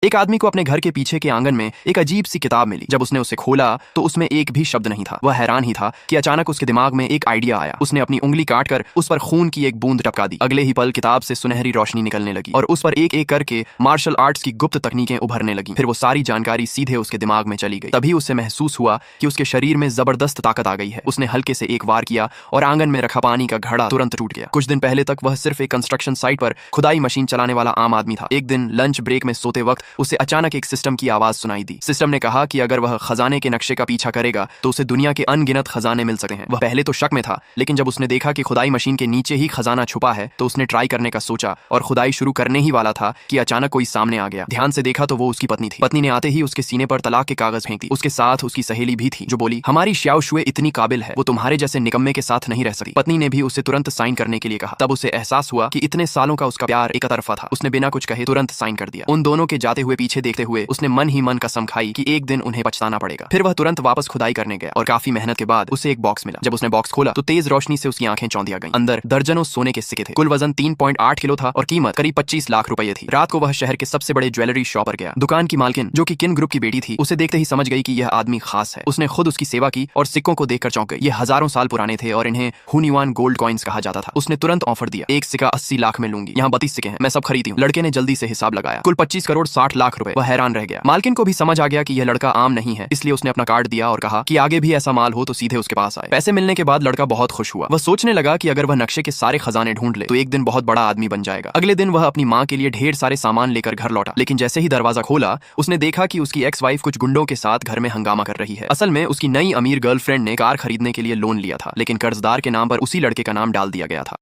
एक आदमी को अपने घर के पीछे के आंगन में एक अजीब सी किताब मिली। जब उसने उसे खोला तो उसमें एक भी शब्द नहीं था। वह हैरान ही था कि अचानक उसके दिमाग में एक आइडिया आया। उसने अपनी उंगली काटकर उस पर खून की एक बूंद टपका दी। अगले ही पल किताब से सुनहरी रोशनी निकलने लगी और उस पर एक एक करके मार्शल आर्ट्स की गुप्त तकनीकें उभरने लगी। फिर वो सारी जानकारी सीधे उसके दिमाग में चली गई। तभी उसे महसूस हुआ कि उसके शरीर में जबरदस्त ताकत आ गई है। उसने हल्के से एक वार किया और आंगन में रखा पानी का घड़ा तुरंत टूट गया। कुछ दिन पहले तक वह सिर्फ एक कंस्ट्रक्शन साइट पर खुदाई मशीन चलाने वाला आम आदमी था। एक दिन लंच ब्रेक में सोते वक्त उसे अचानक एक सिस्टम की आवाज सुनाई दी। सिस्टम ने कहा कि अगर वह खजाने के नक्शे का पीछा करेगा तो उसे दुनिया के अनगिनत खजाने मिल सकते हैं। वह पहले तो शक में था, लेकिन जब उसने देखा कि खुदाई मशीन के नीचे ही खजाना छुपा है तो उसने ट्राई करने का सोचा और खुदाई शुरू करने ही वाला था कि अचानक कोई सामने आ गया। ध्यान से देखा तो वो उसकी पत्नी थी। पत्नी ने आते ही उसके सीने पर तलाक के कागज फेंक दी। उसके साथ उसकी सहेली भी थी जो बोली, हमारी श्याओ शुए इतनी काबिल है, वो तुम्हारे जैसे निकम्मे के साथ नहीं रह सकती। पत्नी ने भी उसे तुरंत साइन करने के लिए कहा। तब उसे एहसास हुआ कि इतने सालों का उसका प्यार एक तरफा था। उसने बिना कुछ कहे तुरंत साइन कर दिया। उन दोनों के जाते हुए पीछे देखते हुए उसने मन ही मन कसम खाई कि एक दिन उन्हें पछताना पड़ेगा। फिर वह तुरंत वापस खुदाई करने गया और काफी मेहनत के बाद उसे एक बॉक्स मिला। जब उसने बॉक्स खोला तो तेज रोशनी से उसकी आंखें चौंधिया गईं। अंदर दर्जनों सोने के सिक्के थे। कुल वजन 3.8 किलो था और कीमत करीब 25 लाख रुपए थी। रात को वह शहर के सबसे बड़े ज्वेलरी शॉप पर गया। दुकान की मालकिन, जो कि किन ग्रुप की बेटी थी, उसे देखते ही समझ गई कि यह आदमी खास है। उसने खुद उसकी सेवा की और सिक्कों को देखकर चौंक गई। ये हजारों साल पुराने थे और इन्हें हुनिवान गोल्ड कॉइन्स कहा जाता था। उसने तुरंत ऑफर दिया, एक सिक्का 80 लाख में लूंगी। यहाँ 32 सिक्के हैं, मैं सब खरीदी हूँ। लड़के ने जल्दी से हिसाब लगाया, कुल 25 करोड़ 60 लाख रुपए। वह हैरान रह गया। मालकिन को भी समझ आ गया कि यह लड़का आम नहीं है, इसलिए उसने अपना कार्ड दिया और कहा कि आगे भी ऐसा माल हो तो सीधे उसके पास आए। पैसे मिलने के बाद लड़का बहुत खुश हुआ। वह सोचने लगा कि अगर वह नक्शे के सारे खजाने ढूंढ ले तो एक दिन बहुत बड़ा आदमी बन जाएगा। अगले दिन वह अपनी माँ के लिए ढेर सारे सामान लेकर घर लौटा, लेकिन जैसे ही दरवाजा खोला उसने देखा कि उसकी एक्स वाइफ कुछ गुंडों के साथ घर में हंगामा कर रही है। असल में उसकी नई अमीर गर्लफ्रेंड ने कार खरीदने के लिए लोन लिया था, लेकिन कर्जदार के नाम पर उसी लड़के का नाम डाल दिया गया था।